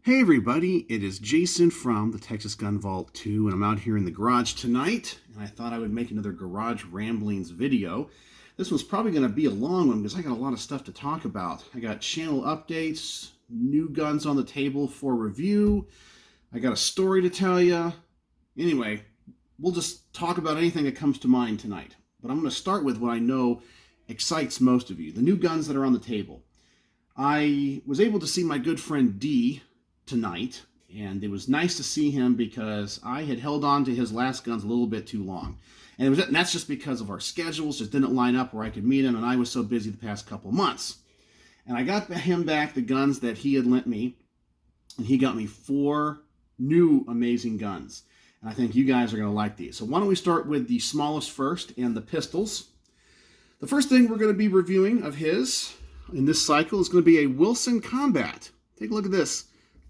Hey everybody, it is Jason from the Texas Gun Vault 2, and I'm out here in the garage tonight, and I thought I would make another Garage Ramblings video. This one's probably going to be a long one because I got a lot of stuff to talk about. I got channel updates, new guns on the table for review, I got a story to tell you. Anyway, we'll just talk about anything that comes to mind tonight. But I'm going to start with what I know excites most of you, the new guns that are on the table. I was able to see my good friend D tonight, and it was nice to see him because I had held on to his last guns a little bit too long, and that's just because of our schedules just didn't line up where I could meet him, and I was so busy the past couple months. And I got him back the guns that he had lent me, and he got me 4 new amazing guns, and I think you guys are going to like these. So why don't we start with the smallest first, and the pistols. The first thing we're going to be reviewing of his in this cycle is going to be a Wilson Combat. Take a look at this.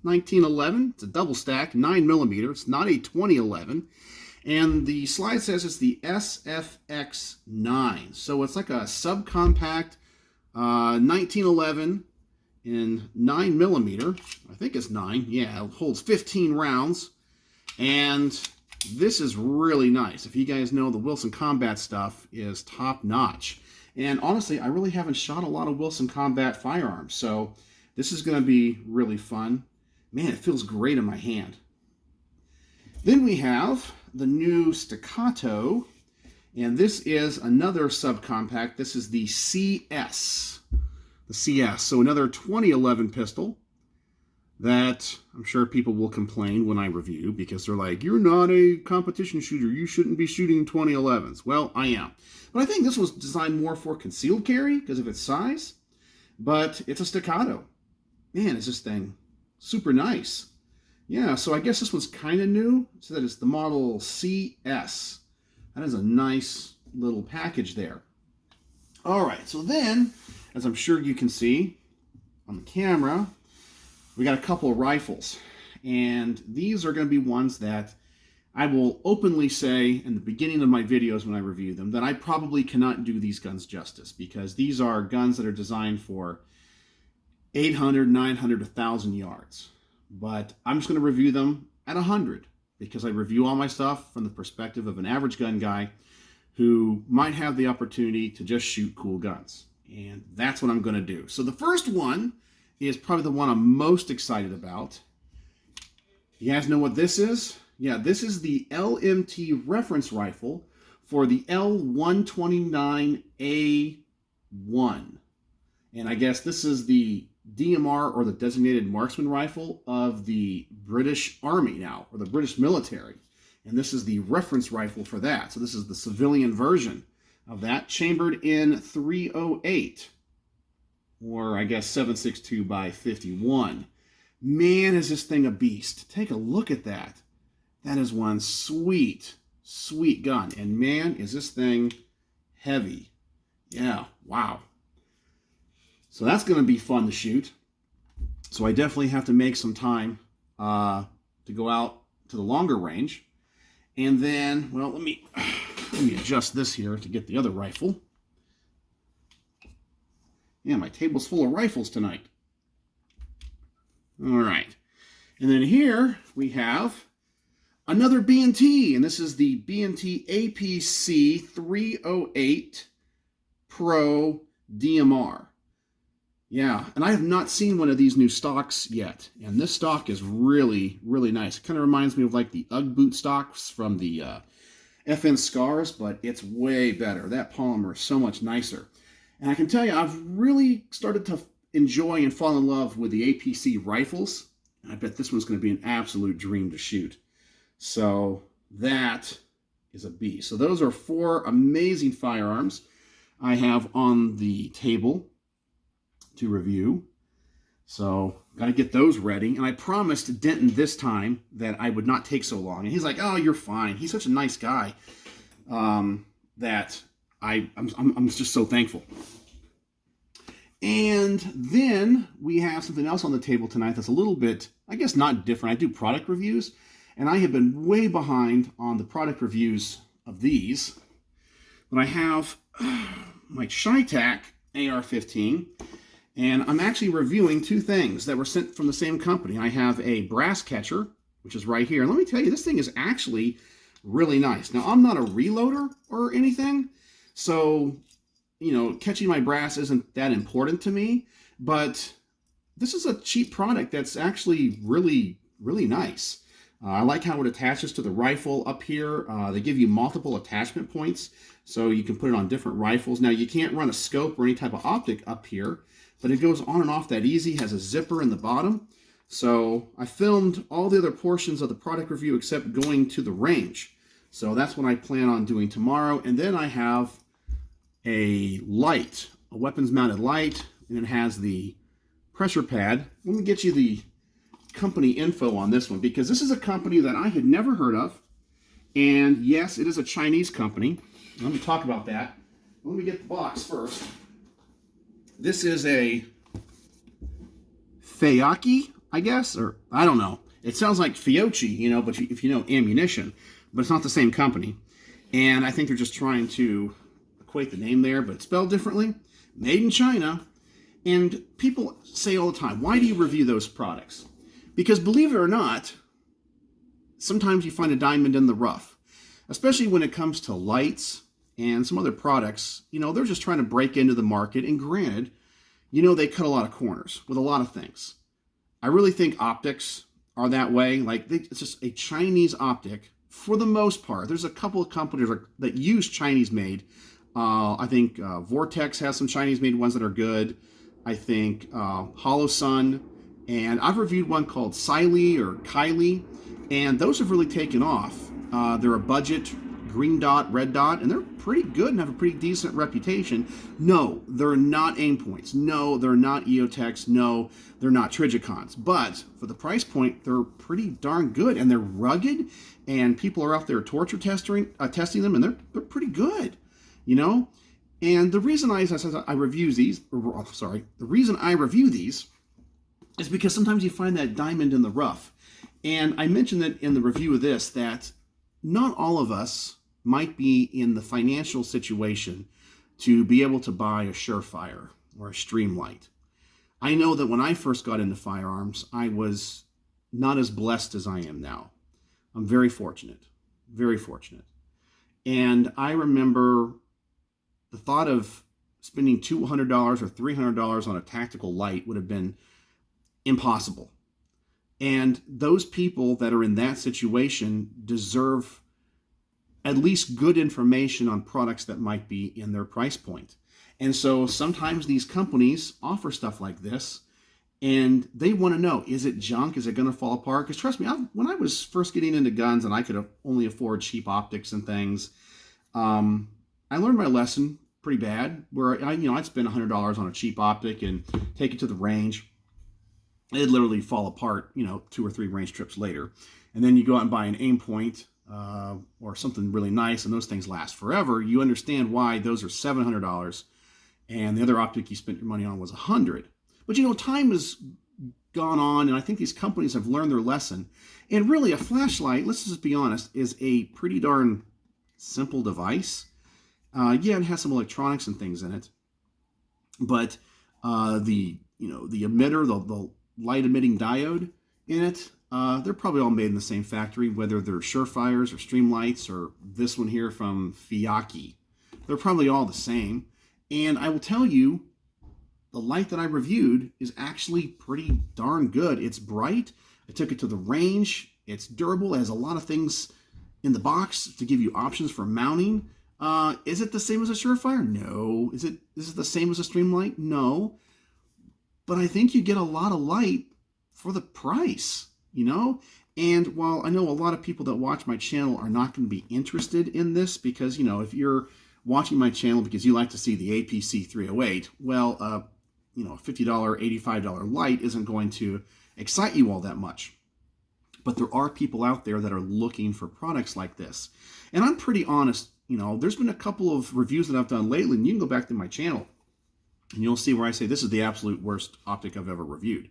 1911, it's a double stack, 9mm, it's not a 2011, and the slide says it's the SFX9, so it's like a subcompact 1911 in 9mm, I think it's 9, yeah, it holds 15 rounds, and this is really nice. If you guys know, the Wilson Combat stuff is top notch, and honestly, I really haven't shot a lot of Wilson Combat firearms, so this is going to be really fun. Man, it feels great in my hand. Then we have the new Staccato, and this is another subcompact. This is the CS. The CS, so another 2011 pistol that I'm sure people will complain when I review because they're like, you're not a competition shooter, you shouldn't be shooting 2011s. Well, I am. But I think this was designed more for concealed carry because of its size, but it's a Staccato. Man, is this thing super nice. Yeah, so I guess this one's kind of new. So that is the model CS. That is a nice little package there. All right, so then, as I'm sure you can see on the camera, we got a couple of rifles. And these are going to be ones that I will openly say in the beginning of my videos when I review them that I probably cannot do these guns justice because these are guns that are designed for 800, 900, 1,000 yards. But I'm just going to review them at 100 because I review all my stuff from the perspective of an average gun guy who might have the opportunity to just shoot cool guns. And that's what I'm going to do. So the first one is probably the one I'm most excited about. You guys know what this is? Yeah, this is the LMT reference rifle for the L129A1. And I guess this is the DMR, or the designated marksman rifle of the British Army now, or the British military. And this is the reference rifle for that. So this is the civilian version of that, chambered in .308, or I guess 7.62 by 51. Man, is this thing a beast. Take a look at that. That is one sweet, sweet gun. And man, is this thing heavy. Yeah, wow. So that's going to be fun to shoot. So I definitely have to make some time to go out to the longer range. And then, well, let me adjust this here to get the other rifle. Yeah, my table's full of rifles tonight. All right. And then here we have another B&T, and this is the B&T APC 308 Pro DMR. Yeah, and I have not seen one of these new stocks yet, and this stock is really, really nice. It kind of reminds me of like the UGG boot stocks from the FN Scars, but it's way better. That polymer is so much nicer. And I can tell you, I've really started to enjoy and fall in love with the APC rifles. I bet this one's going to be an absolute dream to shoot. So that is a beast. So those are 4 amazing firearms I have on the table to review. So got to get those ready. And I promised Denton this time that I would not take so long. And he's like, oh, you're fine. He's such a nice guy that I'm just so thankful. And then we have something else on the table tonight that's a little bit, I guess, not different. I do product reviews, and I have been way behind on the product reviews of these. But I have my Chi-Tac AR-15, And I'm actually reviewing two things that were sent from the same company. I have a brass catcher, which is right here. And let me tell you, this thing is actually really nice. Now, I'm not a reloader or anything, so, you know, catching my brass isn't that important to me, but this is a cheap product that's actually really, really nice. I like how it attaches to the rifle up here. They give you multiple attachment points, so you can put it on different rifles. Now, you can't run a scope or any type of optic up here, but it goes on and off that easy, has a zipper in the bottom. So I filmed all the other portions of the product review except going to the range. So that's what I plan on doing tomorrow. And then I have a light, a weapons mounted light, and it has the pressure pad. Let me get you the company info on this one, because this is a company that I had never heard of. And yes, it is a Chinese company. Let me talk about that. Let me get the box first. This is a Fayaki, I guess, or I don't know. It sounds like Fiochi, you know, but if you know ammunition, but it's not the same company. And I think they're just trying to equate the name there, but it's spelled differently. Made in China. And people say all the time, why do you review those products? Because believe it or not, sometimes you find a diamond in the rough, especially when it comes to lights and some other products. You know, they're just trying to break into the market. And granted, you know, they cut a lot of corners with a lot of things. I really think optics are that way. Like, it's just a Chinese optic for the most part. There's a couple of companies that use Chinese-made. I think Vortex has some Chinese-made ones that are good. I think Hollow Sun. And I've reviewed one called Siley or Kylie, and those have really taken off. They're a budget green dot, red dot, and they're pretty good and have a pretty decent reputation. No, they're not aim points. No, they're not EOTechs. No, they're not Trigicons. But for the price point, they're pretty darn good, and they're rugged, and people are out there torture testing them, and they're pretty good, you know. And the reason I review these is because sometimes you find that diamond in the rough. And I mentioned that in the review of this, that not all of us might be in the financial situation to be able to buy a Surefire or a Streamlight. I know that when I first got into firearms, I was not as blessed as I am now. I'm very fortunate, very fortunate. And I remember the thought of spending $200 or $300 on a tactical light would have been impossible. And those people that are in that situation deserve at least good information on products that might be in their price point. And so sometimes these companies offer stuff like this, and they want to know, is it junk? Is it going to fall apart? Because trust me, when I was first getting into guns and I could only afford cheap optics and things, I learned my lesson pretty bad, where I'd spend $100 on a cheap optic and take it to the range. It'd literally fall apart, 2 or 3 range trips later. And then you go out and buy an aim point or something really nice, and those things last forever. You understand why those are $700, and the other optic you spent your money on was $100. But time has gone on, and I think these companies have learned their lesson. And really, a flashlight, let's just be honest, is a pretty darn simple device. Yeah, it has some electronics and things in it, but the emitter, the light emitting diode in it, they're probably all made in the same factory, whether they're Surefires or Streamlights or this one here from Fiyaki. They're probably all the same. And I will tell you, the light that I reviewed is actually pretty darn good. It's bright. I took it to the range. It's durable. It has a lot of things in the box to give you options for mounting. Is it the same as a Surefire? No. Is it the same as a Streamlight? No. But I think you get a lot of light for the price, And while I know a lot of people that watch my channel are not going to be interested in this, because, if you're watching my channel because you like to see the APC 308, well, a $50, $85 light isn't going to excite you all that much. But there are people out there that are looking for products like this. And I'm pretty honest, there's been a couple of reviews that I've done lately, and you can go back to my channel and you'll see where I say this is the absolute worst optic I've ever reviewed.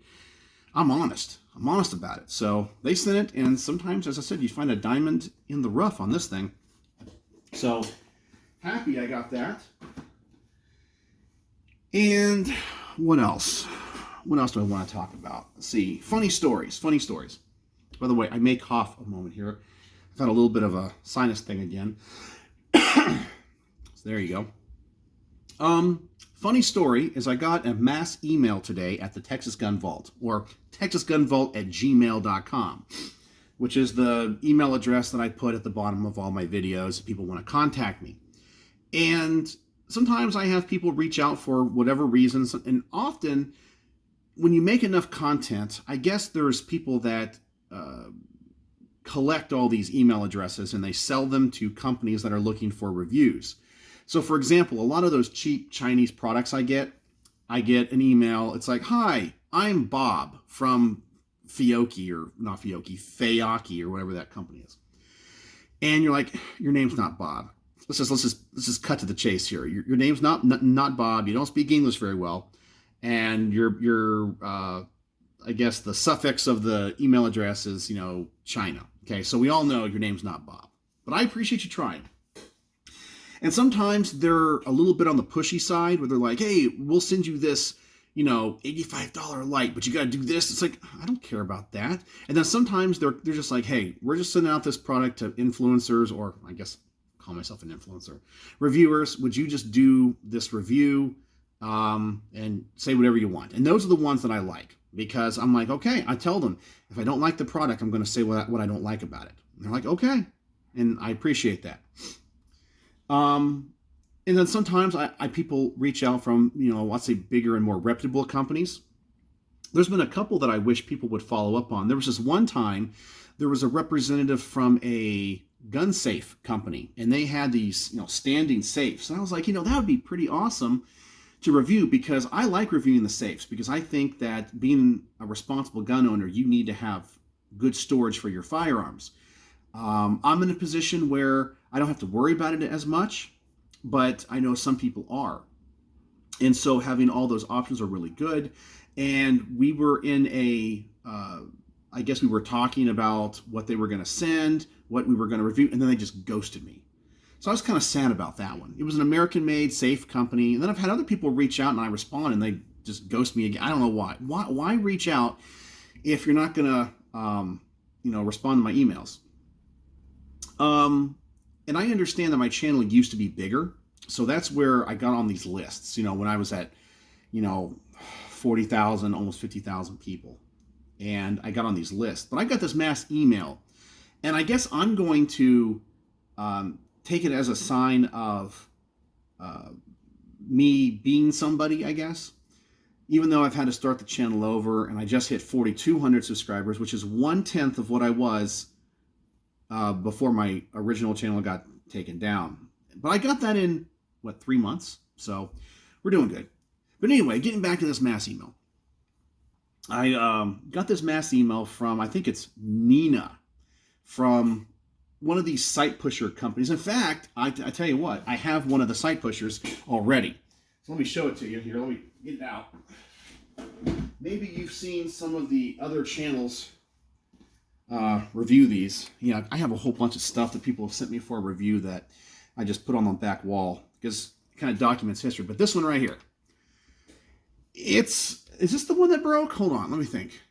I'm honest about it. So they sent it, and sometimes, as I said, you find a diamond in the rough on this thing. So happy I got that. And What else? What else do I want to talk about? Let's see. Funny stories. Funny stories. By the way, I may cough a moment here. I've had a little bit of a sinus thing again. So there you go. Funny story is I got a mass email today at the Texas Gun Vault, or texasgunvault@gmail.com, which is the email address that I put at the bottom of all my videos if people want to contact me. And sometimes I have people reach out for whatever reasons, and often when you make enough content, I guess there's people that collect all these email addresses and they sell them to companies that are looking for reviews. So for example, a lot of those cheap Chinese products I get an email. It's like, hi, I'm Bob from Fiocchi, or not Fiocchi, Fayaki, or whatever that company is. And you're like, your name's not Bob. Let's just cut to the chase here. Your name's not Bob. You don't speak English very well, and your I guess the suffix of the email address is, China. Okay, so we all know your name's not Bob, but I appreciate you trying. And sometimes they're a little bit on the pushy side, where they're like, hey, we'll send you this, $85 light, but you got to do this. It's like, I don't care about that. And then sometimes they're just like, hey, we're just sending out this product to influencers, or I guess call myself an influencer, reviewers. Would you just do this review and say whatever you want? And those are the ones that I like, because I'm like, okay, I tell them, if I don't like the product, I'm going to say what I don't like about it. And they're like, okay. And I appreciate that. And then sometimes people reach out from, let's say bigger and more reputable companies. There's been a couple that I wish people would follow up on. There was this one time, there was a representative from a gun safe company, and they had these, standing safes. And I was like, that would be pretty awesome to review, because I like reviewing the safes, because I think that being a responsible gun owner, you need to have good storage for your firearms. I'm in a position where I don't have to worry about it as much, but I know some people are. And so having all those options are really good. And we were in I guess we were talking about what they were going to send, what we were going to review, and then they just ghosted me. So I was kind of sad about that one. It was an American-made safe company. And then I've had other people reach out and I respond and they just ghost me again. I don't know why. Why reach out if you're not going to, respond to my emails? And I understand that my channel used to be bigger. So that's where I got on these lists, when I was at, 40,000, almost 50,000 people. And I got on these lists. But I got this mass email. And I guess I'm going to take it as a sign of me being somebody, I guess. Even though I've had to start the channel over and I just hit 4,200 subscribers, which is 1/10 of what I was before my original channel got taken down. But I got that in, 3 months? So we're doing good. But anyway, getting back to this mass email. I got this mass email from, I think it's Nina, from one of these site pusher companies. In fact, I tell you what, I have one of the site pushers already. So let me show it to you here. Let me get it out. Maybe you've seen some of the other channels review these. I have a whole bunch of stuff that people have sent me for a review that I just put on the back wall because it kind of documents history. But this one right here, is this the one that broke? Hold on, let me think.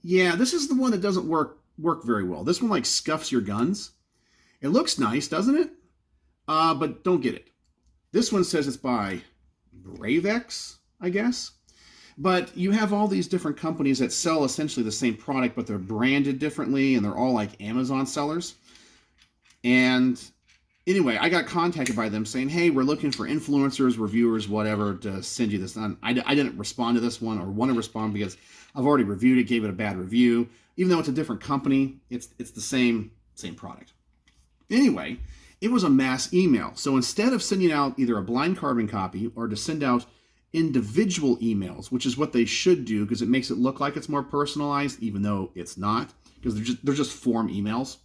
Yeah, this is the one that doesn't work very well. This one scuffs your guns. It looks nice, doesn't it? But don't get it. This one says it's by Bravex, I guess. But you have all these different companies that sell essentially the same product, but they're branded differently, and they're all like Amazon sellers. And anyway, I got contacted by them saying, hey, we're looking for influencers, reviewers, whatever, to send you this. And I didn't respond to this one or want to respond because I've already reviewed it, gave it a bad review. Even though it's a different company, it's the same product. Anyway, it was a mass email. So instead of sending out either a blind carbon copy or to send out individual emails, which is what they should do because it makes it look like it's more personalized, even though it's not, because they're just form emails.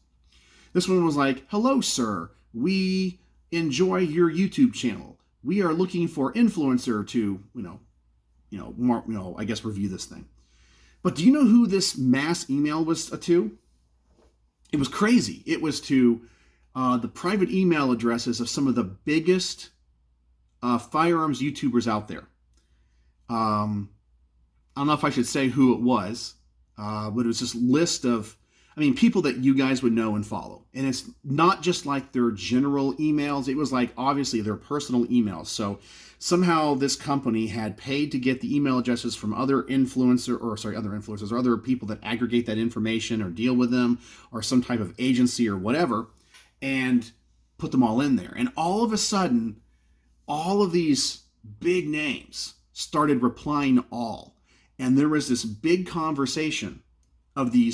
This one was like, hello, sir. We enjoy your YouTube channel. We are looking for influencer to, I guess review this thing. But do you know who this mass email was to? It was crazy. It was to the private email addresses of some of the biggest firearms YouTubers out there. I don't know if I should say who it was, but it was this list of, I mean, people that you guys would know and follow. And it's not just like their general emails. It was like, obviously, their personal emails. So somehow this company had paid to get the email addresses from other influencers or other people that aggregate that information or deal with them, or some type of agency or whatever, and put them all in there. And all of a sudden, all of these big names started replying all. And there was this big conversation of the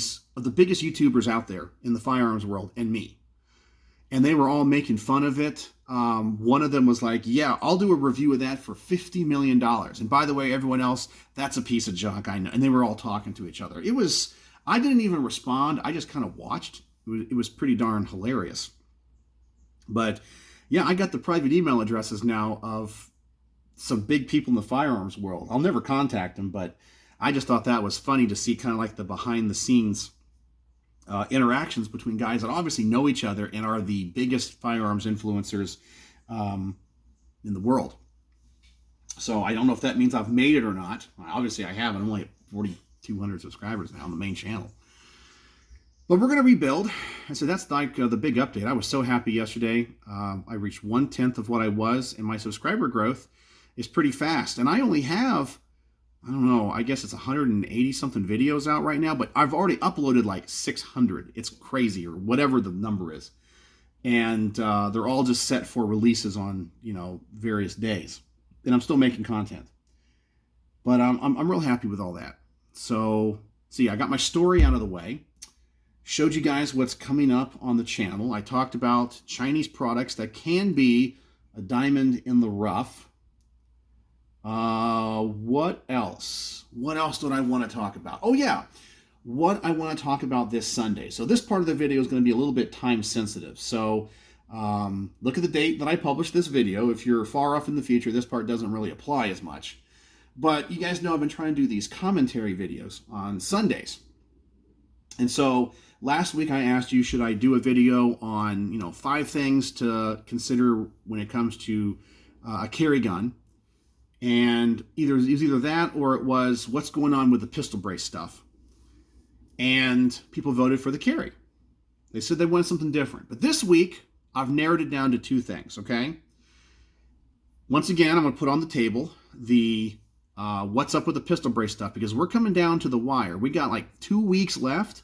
biggest YouTubers out there in the firearms world and me. And they were all making fun of it. One of them was like, yeah, I'll do a review of that for $50 million. And by the way, everyone else, that's a piece of junk, I know. And they were all talking to each other. I didn't even respond. I just kind of watched. It was pretty darn hilarious. But yeah, I got the private email addresses now of some big people in the firearms world. I'll never contact them, but I just thought that was funny to see kind of like the behind the scenes interactions between guys that obviously know each other and are the biggest firearms influencers in the world. So I don't know if that means I've made it or not. Obviously I haven't. I'm only at 4,200 subscribers now on the main channel. But we're going to rebuild. And so that's like the big update. I was so happy yesterday. I reached 1/10 of what I was, and my subscriber growth is pretty fast. And I only have, I don't know, I guess it's 180 something videos out right now, but I've already uploaded like 600. It's crazy, or whatever the number is. And they're all just set for releases on, various days. And I'm still making content. But I'm real happy with all that. So yeah, I got my story out of the way. Showed you guys what's coming up on the channel. I talked about Chinese products that can be a diamond in the rough. What else? What else did I want to talk about? Oh yeah, what I want to talk about this Sunday. So this part of the video is going to be a little bit time sensitive. So look at the date that I published this video. If you're far off in the future, this part doesn't really apply as much. But you guys know I've been trying to do these commentary videos on Sundays. And so last week I asked you, should I do a video on, 5 things to consider when it comes to a carry gun? And it was either that or it was what's going on with the pistol brace stuff. And people voted for the carry. They said they wanted something different. But this week, I've narrowed it down to 2 things, okay? Once again, I'm going to put on the table the what's up with the pistol brace stuff, because we're coming down to the wire. We got like 2 weeks left.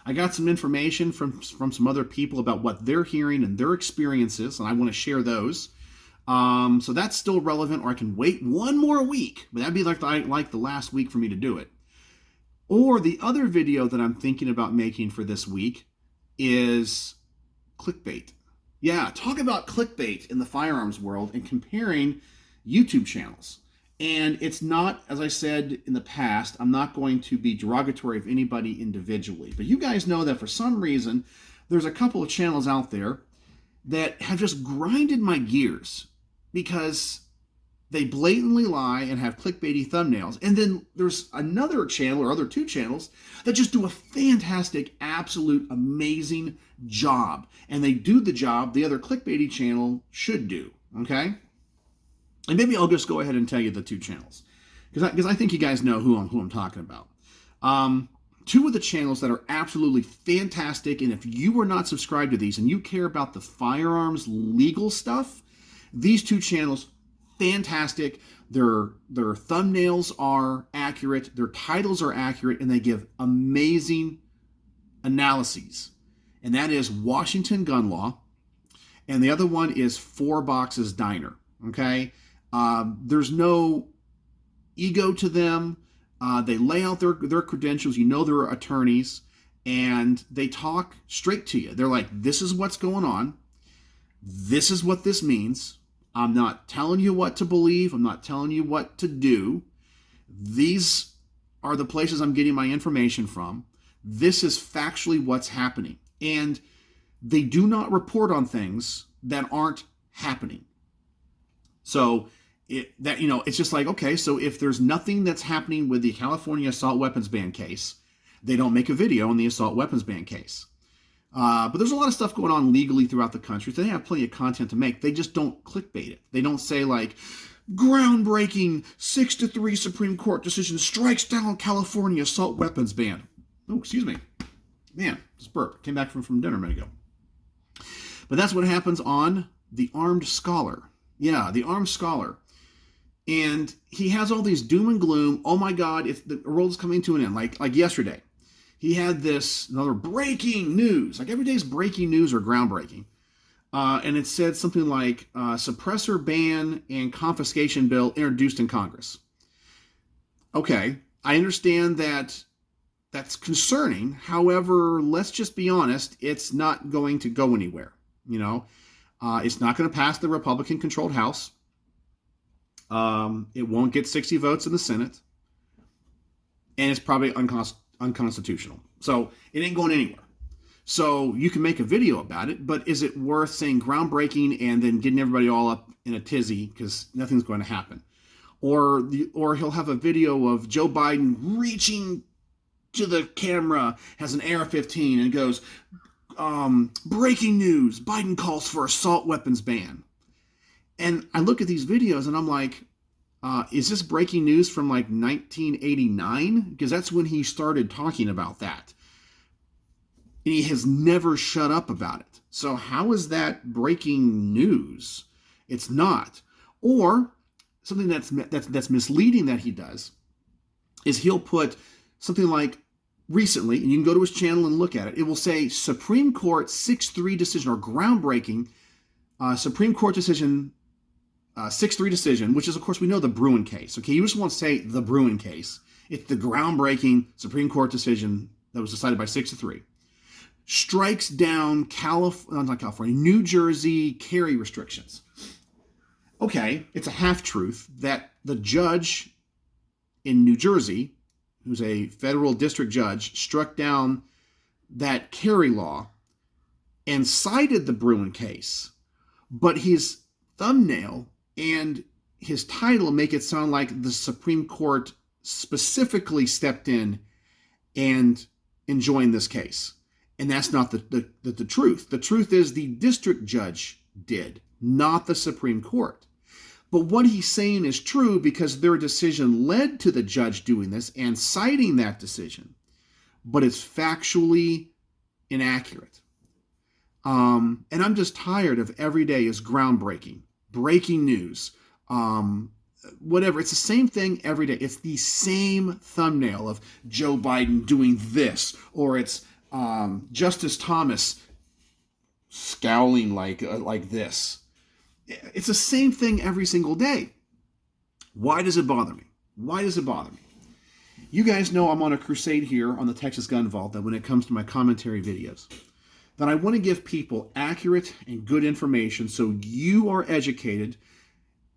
I got some information from some other people about what they're hearing and their experiences, and I want to share those. So that's still relevant, or I can wait 1 more week, but that'd be like the last week for me to do it. Or the other video that I'm thinking about making for this week is clickbait. Yeah, talk about clickbait in the firearms world and comparing YouTube channels. And it's not, as I said in the past, I'm not going to be derogatory of anybody individually. But you guys know that for some reason, there's a couple of channels out there that have just grinded my gears because they blatantly lie and have clickbaity thumbnails. And then there's another channel or other 2 channels that just do a fantastic, absolute, amazing job. And they do the job the other clickbaity channel should do, okay? And maybe I'll just go ahead and tell you the 2 channels, because I think you guys know who I'm talking about. 2 of the channels that are absolutely fantastic, and if you are not subscribed to these and you care about the firearms legal stuff, these 2 channels, fantastic. Their thumbnails are accurate, their titles are accurate, and they give amazing analyses. And that is Washington Gun Law, and the other one is 4 Boxes Diner, okay? There's no ego to them. They lay out their credentials. They're attorneys, and they talk straight to you. They're like, this is what's going on. This is what this means. I'm not telling you what to believe. I'm not telling you what to do. These are the places I'm getting my information from. This is factually what's happening. And they do not report on things that aren't happening. So it's just like, okay, so if there's nothing that's happening with the California assault weapons ban case, they don't make a video on the assault weapons ban case. But there's a lot of stuff going on legally throughout the country. So they have plenty of content to make. They just don't clickbait it. They don't say like, Groundbreaking 6-3 Supreme Court decision strikes down California assault weapons ban. Oh, excuse me. Man, just burp. Came back from dinner a minute ago. But that's what happens on The Armed Scholar. Yeah, The Armed Scholar. And he has all these doom and gloom. Oh my God, the world is coming to an end. Like yesterday, he had another breaking news. Like every day's breaking news or groundbreaking. And it said something like suppressor ban and confiscation bill introduced in Congress. Okay, I understand that that's concerning. However, let's just be honest, it's not going to go anywhere. It's not going to pass the Republican-controlled House. It won't get 60 votes in the Senate. And it's probably unconstitutional. So it ain't going anywhere. So you can make a video about it, but is it worth saying groundbreaking and then getting everybody all up in a tizzy because nothing's going to happen? Or he'll have a video of Joe Biden reaching to the camera, has an AR-15 and goes, breaking news, Biden calls for assault weapons ban. And I look at these videos and I'm like, is this breaking news from like 1989? Because that's when he started talking about that. And he has never shut up about it. So how is that breaking news? It's not. Or something that's misleading that he does is he'll put something like recently, and you can go to his channel and look at it. It will say Supreme Court 6-3 decision or groundbreaking Supreme Court decision 6-3 decision, which is of course we know the Bruen case. Okay, you just want to say the Bruen case. It's the groundbreaking Supreme Court decision that was decided by 6-3. Strikes down New Jersey carry restrictions. Okay, it's a half-truth that the judge in New Jersey, who's a federal district judge, struck down that carry law and cited the Bruen case, but his thumbnail and his title make it sound like the Supreme Court specifically stepped in and enjoined this case. And that's not the truth. The truth is the district judge did, not the Supreme Court. But what he's saying is true because their decision led to the judge doing this and citing that decision. But it's factually inaccurate. And I'm just tired of every day is groundbreaking, breaking news, whatever. It's the same thing every day. It's the same thumbnail of Joe Biden doing this, or it's Justice Thomas scowling like this. It's the same thing every single day. Why does it bother me? Why does it bother me? You guys know I'm on a crusade here on the Texas Gun Vault that when it comes to my commentary videos, that I want to give people accurate and good information so you are educated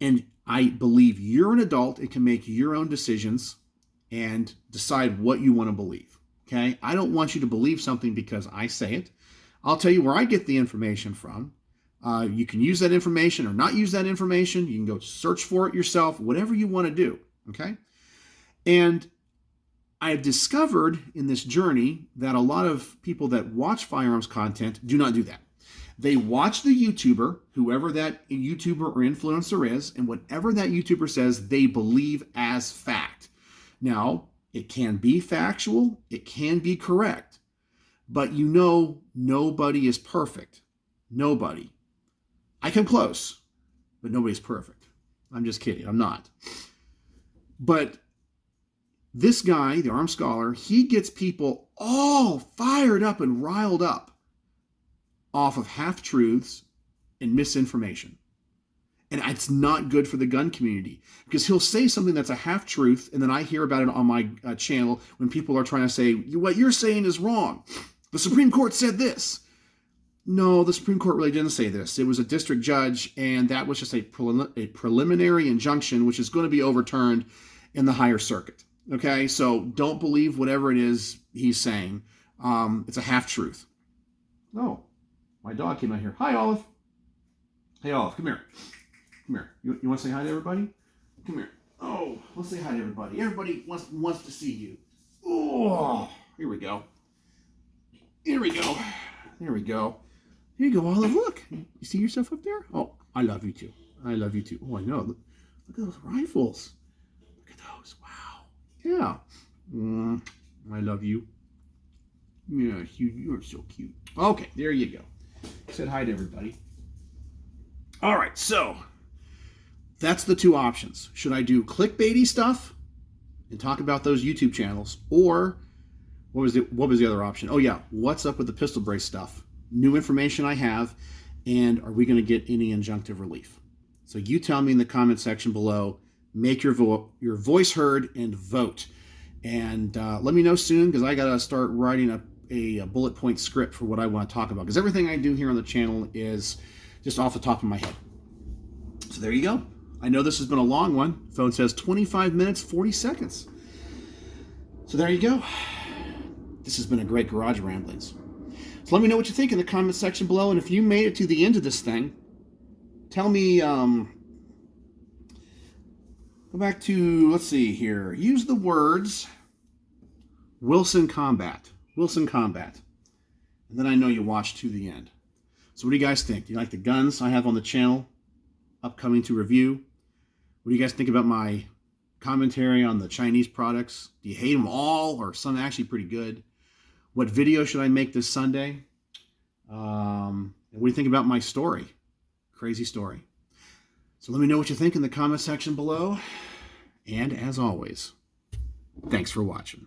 and I believe you're an adult and can make your own decisions and decide what you want to believe. Okay? I don't want you to believe something because I say it. I'll tell you where I get the information from. You can use that information or not use that information. You can go search for it yourself, whatever you want to do. Okay? And I have discovered in this journey that a lot of people that watch firearms content do not do that. They watch the YouTuber, whoever that YouTuber or influencer is, and whatever that YouTuber says, they believe as fact. Now, it can be factual, it can be correct, but you know nobody is perfect. Nobody. I come close, but nobody's perfect. I'm just kidding. I'm not. But this guy, the Armed Scholar, he gets people all fired up and riled up off of half-truths and misinformation. And it's not good for the gun community because he'll say something that's a half-truth and then I hear about it on my channel when people are trying to say, what you're saying is wrong. The Supreme Court said this. No, the Supreme Court really didn't say this. It was a district judge and that was just a preliminary injunction which is going to be overturned in the higher circuit. Okay, so don't believe whatever it is he's saying. It's a half-truth. Oh, my dog came out here. Hi, Olive. Hey, Olive, come here. Come here. You want to say hi to everybody? Come here. Oh, let's say hi to everybody. Everybody wants to see you. Oh, here we go. Here we go. There we go. Here you go, Olive. Look. You see yourself up there? Oh, I love you too. I love you too. Oh, I know. Look at those rifles. Look at those. Wow. Yeah. I love you. Yeah, you're so cute. Okay, there you go. Said hi to everybody. All right, so that's the two options. Should I do clickbaity stuff and talk about those YouTube channels, or what was the other option? Oh yeah, what's up with the pistol brace stuff? New information I have, and are we going to get any injunctive relief? So you tell me in the comment section below. Make your voice heard and vote. And let me know soon, because I got to start writing a bullet point script for what I want to talk about, because everything I do here on the channel is just off the top of my head. So there you go. I know this has been a long one. Phone says 25 minutes, 40 seconds. So there you go. This has been a great Garage Ramblings. So let me know what you think in the comment section below, and if you made it to the end of this thing, tell me, go back to, let's see here, use the words Wilson Combat. Wilson Combat. And then I know you watched to the end. So what do you guys think? Do you like the guns I have on the channel upcoming to review? What do you guys think about my commentary on the Chinese products? Do you hate them all, or some actually pretty good? What video should I make this Sunday? And what do you think about my story? Crazy story. So let me know what you think in the comment section below. And as always, thanks for watching.